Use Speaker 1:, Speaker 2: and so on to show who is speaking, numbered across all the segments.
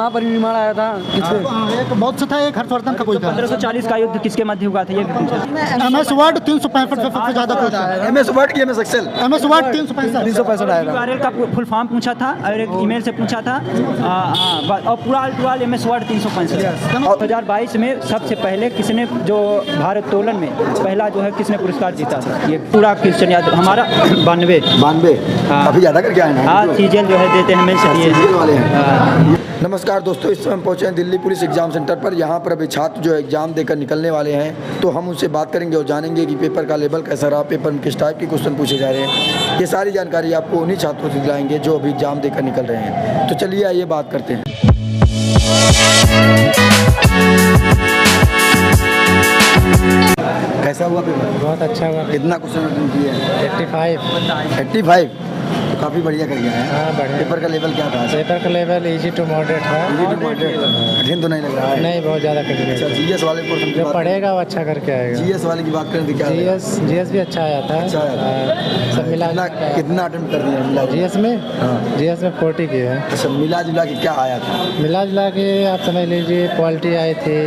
Speaker 1: महापरिनिर्वाण आया था
Speaker 2: एक बहुत सा था, एक हर्षवर्धन का कोई था।
Speaker 3: 1540 का युद्ध किसके मध्य हुआ था ये भी पूछा।
Speaker 2: MS वर्ड 365 पे सबसे ज्यादा क्वेश्चन।
Speaker 4: MS वर्ड की MS एक्सेल
Speaker 2: MS वर्ड 365 आया था।
Speaker 3: URL का फुल फॉर्म पूछा था और एक ईमेल से पूछा था। और पूरा टुआल MS वर्ड 365। 2022 में सबसे पहले किसने जो भारोत्तोलन में पहला जो है किसने पुरस्कार जीता था, ये पूरा क्वेश्चन याद हमारा 92
Speaker 4: काफी ज्यादा करके आए ना।
Speaker 3: हाँ सीजन जो है देते हैं, मेंस दिए
Speaker 4: वाले हैं।
Speaker 3: हैं।
Speaker 4: नमस्कार दोस्तों, इस समय हम पहुंचे हैं दिल्ली पुलिस एग्जाम सेंटर पर। यहाँ पर अभी छात्र जो एग्जाम देकर निकलने वाले हैं, तो हम उनसे बात करेंगे और जानेंगे कि पेपर का लेवल कैसा रहा, पेपर में किस टाइप के क्वेश्चन पूछे जा रहे हैं। ये सारी जानकारी आपको उन्हीं छात्रों से दिलाएंगे जो अभी एग्जाम देकर निकल रहे हैं। तो चलिए आइए बात करते हैं। कैसा हुआ पेपर?
Speaker 2: बहुत अच्छा हुआ।
Speaker 4: कितना क्वेश्चन अटेंड किए हैं? 85 तो काफ़ी बढ़िया कर गया है।
Speaker 2: हाँ बढ़िया।
Speaker 4: पेपर का लेवल क्या था?
Speaker 2: पेपर का लेवल इजी टू मॉडरेट है।
Speaker 4: कठिन तो नहीं लग रहा है?
Speaker 2: नहीं, बहुत ज़्यादा कठिन
Speaker 4: अच्छा,
Speaker 2: है।
Speaker 4: GS वाले पोर्शन
Speaker 2: जो पढ़ेगा वो अच्छा करके आएगा।
Speaker 4: GS वाले की बात करें तो क्या है?
Speaker 2: GS भी अच्छा आया था।
Speaker 4: अच्छा आया था।
Speaker 2: सब मिला
Speaker 4: कितना अटेम्प्ट कर दिया मिला?
Speaker 2: GS में 40 की है।
Speaker 4: अच्छा, मिला जुला के क्या आया था?
Speaker 2: मिला जुला के आप समझ लीजिए, पॉलिटी आई थी,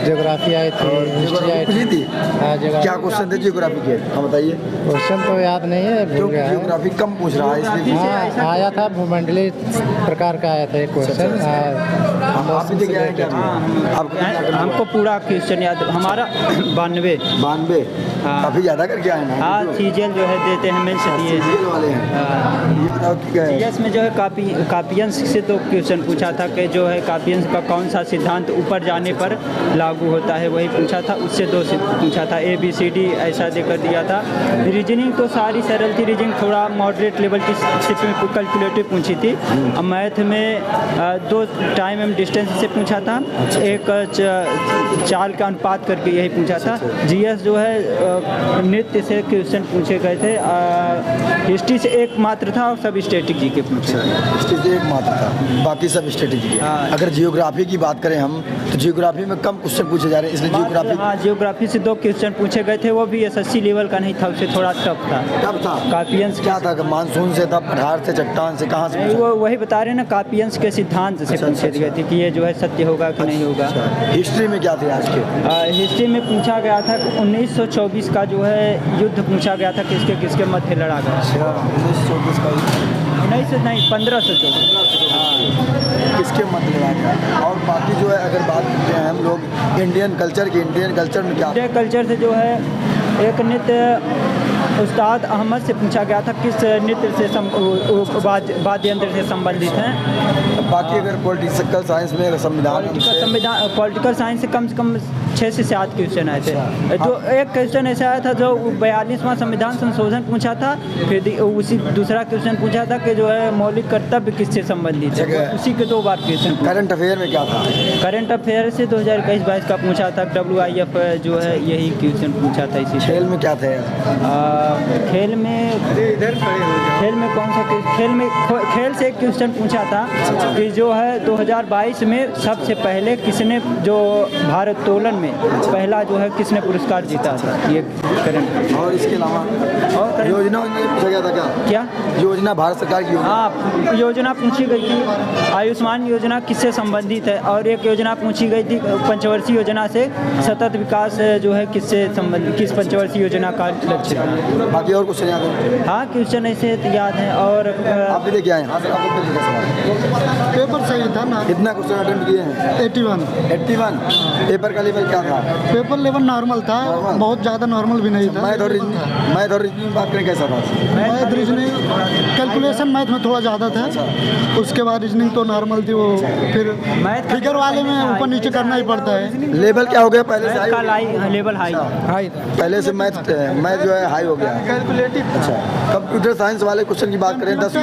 Speaker 2: ज्योग्राफी आई थी, हिस्ट्री आई
Speaker 4: पूछी थी?
Speaker 2: हाँ
Speaker 4: क्या क्वेश्चन थे ज्योग्राफी के? हाँ बताइए।
Speaker 2: क्वेश्चन तो याद नहीं है, भूल गया है।
Speaker 4: ज्योग्राफी कम पूछ रहा है इसलिए।
Speaker 2: हाँ आया था, भूमंडलीय प्रकार का आया था एक क्वेश्चन।
Speaker 4: आप भी देखे हैं क्या?
Speaker 3: हमको पूरा क्वेश्चन याद हमारा 92 हाँ।
Speaker 4: काफ़ी ज़्यादा करके आए ना।
Speaker 3: हाँ सीजन जो है देते हैं, मेंस दिए हैं।
Speaker 4: CGL वाले हैं। ये बताओ क्या है?
Speaker 3: जीएस में जो है कापियंस से तो क्वेश्चन पूछा था कि जो है कापियंस का कौन सा सिद्धांत ऊपर जाने पर लागू होता है, वही पूछा था। उससे 2 से पूछा था, ABCD ऐसा देकर दिया था। रीजनिंग तो सारी सरल थी, रीजनिंग थोड़ा मॉडरेट लेवल की कैलकुलेटिव पूछी थी। मैथ में 2 टाइम एंड डिस्टेंस से पूछा था, एक चाल का अनुपात करके यही पूछा था। जीएस जो है नृत्य से क्वेश्चन पूछे गए थे। हिस्ट्री से एक मात्र था और सब स्ट्रेटेजी के पूछे।
Speaker 4: हिस्ट्री से एक मात्र था, बाकी सब स्ट्रेटेजी के। अगर जियोग्राफी की बात करें हम, तो जियोग्राफी में कम क्वेश्चन पूछे जा रहे हैं, इसलिए जियोग्राफी।
Speaker 3: हाँ जियोग्राफी से 2 क्वेश्चन पूछे गए थे, वो भी SSC लेवल का नहीं था, उससे थोड़ा टफ था।
Speaker 4: टफ था?
Speaker 3: कापियंस
Speaker 4: क्या था? मानसून से था, पठार से, चट्टान से, कहाँ से?
Speaker 3: वो वही बता रहे हैं ना, कापियंस के सिद्धांत से पूछे गए थे कि ये जो है सत्य होगा कि नहीं होगा।
Speaker 4: हिस्ट्री में क्या थे आज के?
Speaker 3: हिस्ट्री में पूछा गया था 1924 का जो है युद्ध पूछा गया था, किसके मध्य लड़ा गया।
Speaker 4: 1924 का
Speaker 3: 1524 हाँ।
Speaker 4: किसके मध्य लड़ा गया? और बाकी जो है अगर बात करते हैं हम लोग इंडियन कल्चर की, इंडियन कल्चर में क्या?
Speaker 3: इंडियन कल्चर से जो है एक नृत्य उस्ताद अहमद से पूछा गया था, किस नृत्य से वाद्य यंत्र से संबंधित हैं।
Speaker 4: बाकी अगर पॉलिटिकल साइंस में संविधान
Speaker 3: पॉलिटिकल साइंस से कम 6 से 7 क्वेश्चन आए थे। तो एक क्वेश्चन ऐसा आया था जो 42वां संविधान संशोधन पूछा था, फिर उसी दूसरा क्वेश्चन पूछा था कि जो है मौलिक कर्तव्य किससे संबंधित है, उसी के 2 बार क्वेश्चन।
Speaker 4: करंट अफेयर में क्या था?
Speaker 3: करंट अफेयर से 2021-22 का पूछा था। WIF जो है यही क्वेश्चन पूछा था। इसी
Speaker 4: खेल में क्या थे?
Speaker 3: खेल में कौन सा खेल से एक क्वेश्चन पूछा था कि जो है 2022 में सबसे पहले किसने जो भारोत्तोलन में पहला जो है किसने पुरस्कार जीता था, ये करंट।
Speaker 4: और इसके अलावा और योजना पूछा गया था क्या? योजना भारत सरकार की योजना।
Speaker 3: हाँ योजना पूछी गई थी, आयुष्मान योजना किससे संबंधित है, और एक योजना पूछी गई थी पंचवर्षीय योजना से सतत विकास जो है किससे संबंधित, किस पंचवर्षीय योजना का लक्ष्य था।
Speaker 4: बाकी और कुछ याद है?
Speaker 3: हाँ क्वेश्चन ऐसे याद हैं। और
Speaker 4: आप भी लेके आए हैं?
Speaker 2: पेपर सही था ना।
Speaker 4: कितना क्वेश्चन अटेम्प्ट किए हैं?
Speaker 2: 81।
Speaker 4: पेपर का लेवल क्या था?
Speaker 2: पेपर लेवल नॉर्मल था, बहुत ज़्यादा नॉर्मल भी नहीं था।
Speaker 4: मैथ और रीजनिंग बात करें कैसा था?
Speaker 2: मैथ रीजनिंग कैलकुलेशन मैथ में थोड़ा ज़्यादा था। उसके बाद रीजनिंग तो नॉर्मल थी, वो फिर फिगर वाले में ऊपर नीचे करना ही पड़ता है।
Speaker 4: लेवल क्या हो गया? पहले से
Speaker 3: लेवल हाई
Speaker 4: पहले से मैथ जो है हाई हो गया। कैलकुलेटिव। अच्छा, कंप्यूटर साइंस वाले क्वेश्चन की बात करें 10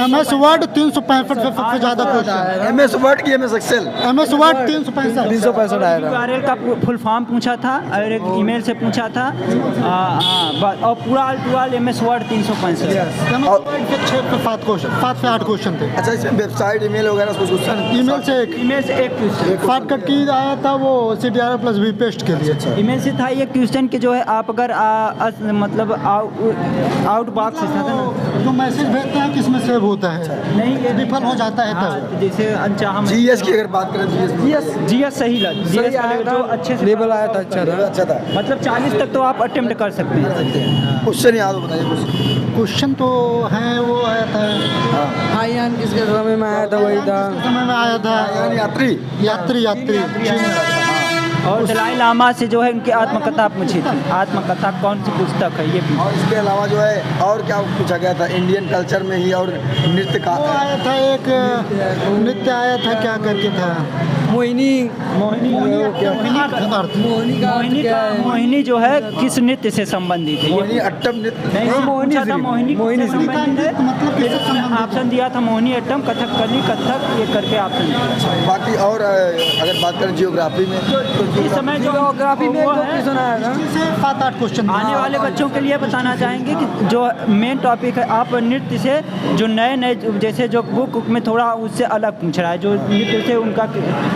Speaker 2: MS वर्ड 365 पे सबसे ज़्यादा क्वेश्चन।
Speaker 4: MS वर्ड की MS एक्सेल।
Speaker 2: MS वर्ड 365 आया था।
Speaker 3: URL का फुल फॉर्म पूछा था और एक ईमेल से पूछा था। और पूरा टुआल MS वर्ड 365।
Speaker 4: और
Speaker 2: 5 से 8 क्वेश्चन थे।
Speaker 4: अच्छा, इसमें वेबसाइट ईमेल वगैरह कुछ क्वेश्चन?
Speaker 2: ईमेल से एक
Speaker 3: क्वेश्चन
Speaker 2: शॉर्टकट की आया था, वो CTRL+V पेस्ट के लिए।
Speaker 3: ईमेल से था ये क्वेश्चन कि जो है आप अगर मतलब आउट बॉक्स था ना,
Speaker 2: जो मैसेज भेजते हैं किसमें सेव होता है?
Speaker 3: नहीं, ये
Speaker 2: विफल हो जाता है
Speaker 3: हाँ,
Speaker 2: तब।
Speaker 3: जैसे अनचाहा
Speaker 4: जीएस की अगर बात करें,
Speaker 3: जीएस सही जीएस जो अच्छे से
Speaker 1: लेवल आया था,
Speaker 4: अच्छा था।
Speaker 3: मतलब 40 तक तो आप अटेम्प्ट कर सकते हैं।
Speaker 4: क्वेश्चन याद हो, बताइए कुछ।
Speaker 2: क्वेश्चन तो है, वो आया था
Speaker 1: हाँ, यान किसके समय में आया था, वही था।
Speaker 2: समय में आया था
Speaker 4: यात्री
Speaker 2: यात्री।
Speaker 3: और दलाई लामा से जो है उनकी आत्मकथा पूछी थी। आत्मकथा कौन सी पुस्तक है ये भी।
Speaker 4: और इसके अलावा जो है और क्या पूछा गया था इंडियन कल्चर में ही, और नृत्य का
Speaker 2: वो आया था एक नृत्य आया था, क्या करके था,
Speaker 1: मोहिनी
Speaker 3: मोहिनी जो है किस नृत्य से संबंधित है
Speaker 4: मोहिनी
Speaker 3: ये
Speaker 4: अट्टम नृत्य।
Speaker 3: नहीं, पूछा था मोहिनी से संबंधित है।
Speaker 2: मतलब किससे संबंधित?
Speaker 3: ऑप्शन दिया था मोहिनी अट्टम, कथकली, कथक, ये करके ऑप्शन दिया।
Speaker 4: बाकी और अगर बात करें जियोग्राफी में, तो
Speaker 3: इस समय जो
Speaker 1: जियोग्राफी में
Speaker 3: वो
Speaker 1: एक दो
Speaker 3: है,
Speaker 1: क्वेश्चन आया था।
Speaker 2: से 7-8 क्वेश्चन
Speaker 3: आने वाले बच्चों के लिए बताना चाहेंगे कि जो मेन टॉपिक है, आप नृत्य से जो नए जैसे जो बुक में थोड़ा उससे अलग पूछ रहा है, जो नृत्य से उनका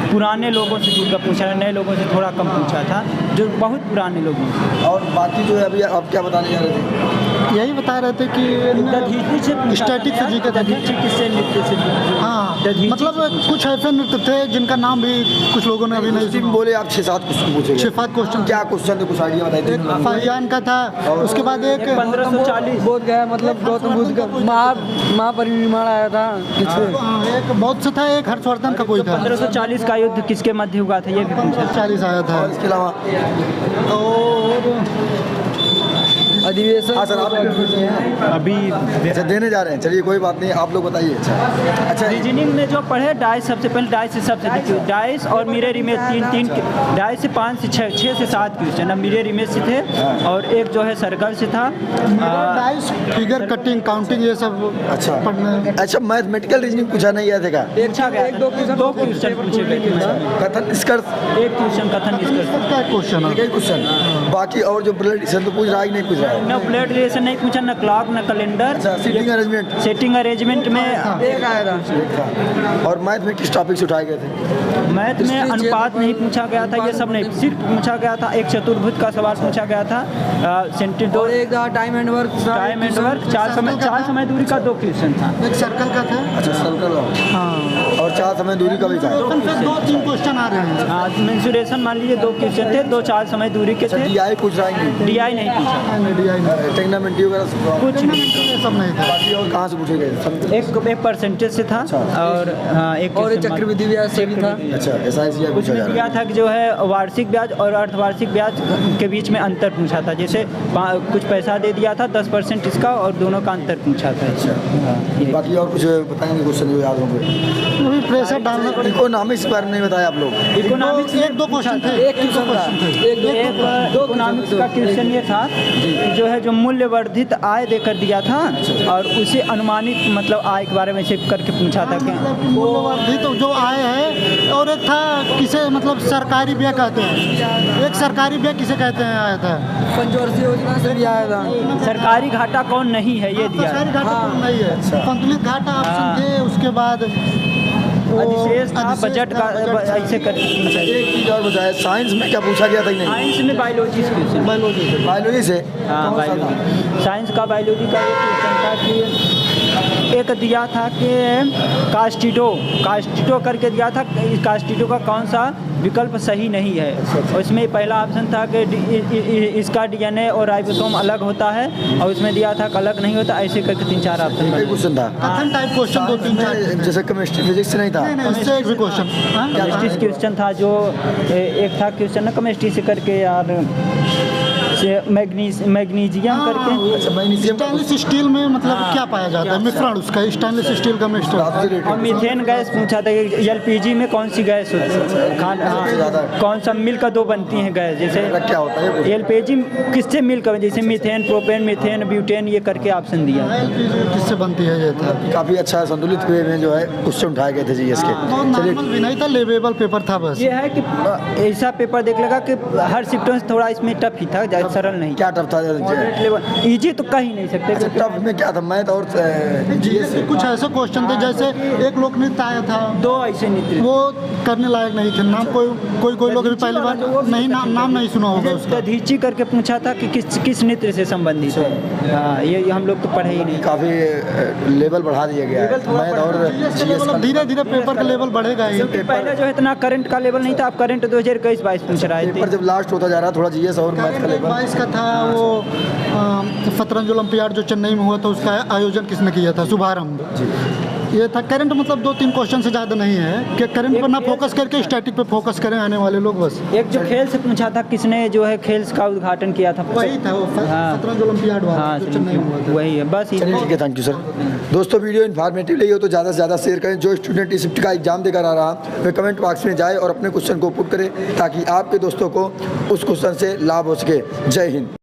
Speaker 3: पुराने लोगों से जुड़कर पूछा है, नए लोगों से थोड़ा कम पूछा था, जो बहुत पुराने लोग हैं।
Speaker 4: और बाकी जो है अभी आप क्या बताने जा रहे थे?
Speaker 2: यही बता रहे थे कि स्टैटिक से जी का था।
Speaker 3: किससे नृत्य से
Speaker 2: हाँ, मतलब कुछ ऐसे नृत्य थे जिनका नाम भी कुछ लोगों ने अभी नहीं
Speaker 4: उसी में
Speaker 2: सुना।
Speaker 4: बोले आप 6-7 क्वेश्चन पूछे गए।
Speaker 2: 6-7 क्वेश्चन।
Speaker 4: क्या क्वेश्चन थे, कुछ आइडिया बताइए।
Speaker 2: एक फाहियान का था, उसके बाद एक
Speaker 3: 1540
Speaker 1: बोध गया, मतलब गौतम बुद्ध का महापरिनिर्वाण आया था।
Speaker 2: एक बौद्ध से था, एक हर्षवर्धन का कोई था।
Speaker 3: 1540 का युद्ध किसके मध्य हुआ था ये भी पूछा।
Speaker 2: 1540 आया था।
Speaker 4: और इसके अलावा
Speaker 1: अधिवेशन।
Speaker 4: हाँ सर, आप
Speaker 3: अभी
Speaker 4: अच्छा देने जा रहे हैं, चलिए कोई बात नहीं, आप लोग बताइए। अच्छा
Speaker 3: रीजनिंग में जो पढ़े डाइस, सबसे पहले डाइस से सबसे डाइस और मिरर इमेज तीन डाइस से 5 से 6 से 7 क्वेश्चन अब मिरर इमेज से थे, और एक जो है सर्कल से था।
Speaker 2: डाइस, फिगर कटिंग, काउंटिंग, ये सब
Speaker 4: अच्छा
Speaker 2: पढ़ने।
Speaker 4: अच्छा, मैथमेटिकल रीजनिंग पूछा नहीं गया था क्या?
Speaker 3: पूछा गया, 2 क्वेश्चन पूछे गए थे।
Speaker 4: कथन निष्कर्ष
Speaker 3: एक क्वेश्चन कथन निष्कर्ष
Speaker 2: का क्वेश्चन है।
Speaker 4: एक क्वेश्चन। बाकी और जो ब्लड रिलेशन तो पूछ रहा है कि नहीं पूछ रहा है?
Speaker 3: न ब्लड रिलेशन नहीं पूछा, न क्लॉक, न कैलेंडर।
Speaker 4: अच्छा, सीटिंग अरेंजमेंट
Speaker 3: सेटिंग अरेंजमेंट में
Speaker 1: एक आया था।
Speaker 4: और मैथ में किस टॉपिक से उठाए गए थे?
Speaker 3: मैथ में अनुपात नहीं पूछा गया था, ये सब नहीं, सिर्फ पूछा गया था एक चतुर्भुज का सवाल पूछा गया था। सेंटीमीटर
Speaker 1: और एक था टाइम एंड वर्क।
Speaker 3: 4 समय दूरी का 2 क्वेश्चन था।
Speaker 2: एक सर्कल का था।
Speaker 4: अच्छा, सर्कल
Speaker 3: हाँ,
Speaker 4: और 4 समय दूरी का भी था।
Speaker 2: फिर 2-3 क्वेश्चन आ रहे हैं।
Speaker 3: मेंसुरेशन मान लीजिए 2 क्वेश्चन थे, 2 4 समय दूरी के थे।
Speaker 4: DI पूछ रहा है कि
Speaker 3: DI नहीं पूछा,
Speaker 4: टेक्नोमेंटी वगैरह
Speaker 3: कुछ नहीं।
Speaker 2: ये सब नहीं था।
Speaker 4: बाकी और कहाँ से पूछे गए?
Speaker 3: एक परसेंटेज से था, और हाँ एक
Speaker 1: और
Speaker 3: question
Speaker 1: चक्रवृद्धि ब्याज से भी था।
Speaker 4: अच्छा, SICI
Speaker 3: कुछ
Speaker 4: पूछा जा
Speaker 3: में
Speaker 4: रहा
Speaker 3: दिया
Speaker 4: है।
Speaker 3: था कि जो है वार्षिक ब्याज और अर्धवार्षिक ब्याज के बीच में अंतर पूछा था, जैसे कुछ पैसा दे दिया था 10% इसका, और दोनों का अंतर पूछा था। हाँ, ये।
Speaker 4: बाकी और कुछ बताएंगे क्वेश्चन जो याद होंगे?
Speaker 2: अभी प्रेशर डालना पड़ेगा।
Speaker 4: इकोनॉमिक्स के बारे में नहीं बताया आप लोग?
Speaker 3: इकोनॉमिक्स में
Speaker 2: 1-2 क्वेश्चन थे।
Speaker 1: एक क्वेश्चन था।
Speaker 3: एक इकोनॉमिक्स का क्वेश्चन ये था जो है जो मूल्य वर्धित आय देकर दिया था, और उसे अनुमानित मतलब आय के बारे में चेक करके पूछा था कि
Speaker 2: मूल्यवर्धित तो जो आए हैं, और एक था किसे मतलब सरकारी व्यय कहते हैं। एक सरकारी व्यय किसे कहते हैं आया था।
Speaker 1: पंचवर्षीय योजना से भी आया था।
Speaker 3: सरकारी घाटा कौन नहीं है ये दिया
Speaker 2: सरकारी
Speaker 3: है।
Speaker 2: घाटा तो नहीं है। संतुलित घाटा ऑप्शन थे, उसके बाद वो
Speaker 3: अधिशेष था,
Speaker 2: अधिशेष
Speaker 3: बजट का
Speaker 2: था,
Speaker 3: ऐसे करके पूछा।
Speaker 4: एक चीज़ और बताया, साइंस में क्या पूछा गया था कि नहीं?
Speaker 3: साइंस में बायोलॉजी क्वेश्चन,
Speaker 4: बायोलॉजी से
Speaker 3: हाँ बायोलॉजी, साइंस का बायोलॉजी का एक क्वेश्चन था कि एक दिया था कि कास्टिटो करके दिया था, कास्टिटो का कौन सा विकल्प सही नहीं है। और इसमें पहला ऑप्शन था कि इसका DNA और राइबोसोम अलग होता है, और उसमें दिया था कि अलग नहीं होता, ऐसे करके 3-4 ऑप्शन
Speaker 4: एक क्वेश्चन था।
Speaker 2: कथन टाइप क्वेश्चन 2-3-4
Speaker 4: जैसे केमिस्ट्री फिजिक्स से नहीं था?
Speaker 2: उससे एक भी क्वेश्चन।
Speaker 3: केमिस्ट्री क्वेश्चन था, जो एक था क्वेश्चन ना केमिस्ट्री से करके यार, मैग्नीशियम करके।
Speaker 4: अच्छा, मैग्नीशियम का
Speaker 2: स्टेनलेस स्टील में मतलब क्या पाया जाता है, मिश्रण उसका, स्टेनलेस स्टील का मिश्रण।
Speaker 3: और मीथेन गैस पूछा था कि LPG में कौन सी गैस होती है, खाना कौन सा मिल का 2 बनती हैं गैस, जैसे
Speaker 4: क्या होता है?
Speaker 3: LPG किससे मिल कर, जैसे मीथेन, प्रोपेन, मीथेन, ब्यूटेन, ये करके ऑप्शन दिया।
Speaker 2: LPG किससे बनती है ये था।
Speaker 4: काफ़ी अच्छा संतुलित वे में जो है क्वेश्चन उठाए गए थे जीएस के।
Speaker 2: बहुत नॉर्मल भी नहीं था, लेवेबल पेपर था बस।
Speaker 3: ये है कि ऐसा पेपर देख लगा कि हर शिफ्टों से थोड़ा इसमें टफ ही था, सरल नहीं।
Speaker 4: क्या टफ था?
Speaker 3: मॉडरेट लेवल, इजी तो कह ही नहीं सकते।
Speaker 4: अच्छा, टफ में क्या था? मैथ और
Speaker 2: जीएस के कुछ ऐसे क्वेश्चन थे, जैसे एक लोक नृत्य आया था,
Speaker 3: 2 ऐसे नृत्य
Speaker 2: वो करने लायक नहीं थे। नाम कोई लोग भी पहली बार नहीं, नाम नहीं सुना होगा उसका।
Speaker 3: दधीची करके पूछा था कि किस नृत्य से संबंधित है। हाँ, ये हम लोग तो पढ़े ही नहीं।
Speaker 4: काफ़ी लेवल बढ़ा दिया गया है मैथ और जीएस का।
Speaker 2: धीरे धीरे पेपर का लेवल बढ़ेगा ही।
Speaker 3: पहले जो है इतना करंट का लेवल नहीं था, अब करंट 2021-22 पूछ रहा है।
Speaker 4: पेपर जब लास्ट होता जा रहा थोड़ा जीएस और मैथ का लेवल
Speaker 2: 22 का था वो शतरंज ओलंपियाड जो चेन्नई में हुआ था, उसका आयोजन किसने किया था? शुभारंभ। ये था करंट, मतलब 2-3 क्वेश्चन से ज़्यादा नहीं है कि करंट पर ना फोकस करके स्टैटिक पे फोकस करें आने वाले लोग बस।
Speaker 3: एक जो खेल से पूछा था, किसने जो है खेल का उद्घाटन किया था?
Speaker 2: वही था वो शतरंज ओलंपियाड वाला
Speaker 3: हाँ,
Speaker 2: जो चेन्नई में हुआ था।
Speaker 3: वही है बस।
Speaker 4: चलिए ठीक है, थैंक यू सर। दोस्तों वीडियो इन्फॉर्मेटिव लगी हो तो ज़्यादा से ज़्यादा शेयर करें। जो स्टूडेंट इस शिफ्ट का एग्जाम देकर आ रहा वे कमेंट बॉक्स में जाए और अपने क्वेश्चन को पुट करें ताकि आपके दोस्तों को उस क्वेश्चन से लाभ हो सके। जय हिंद।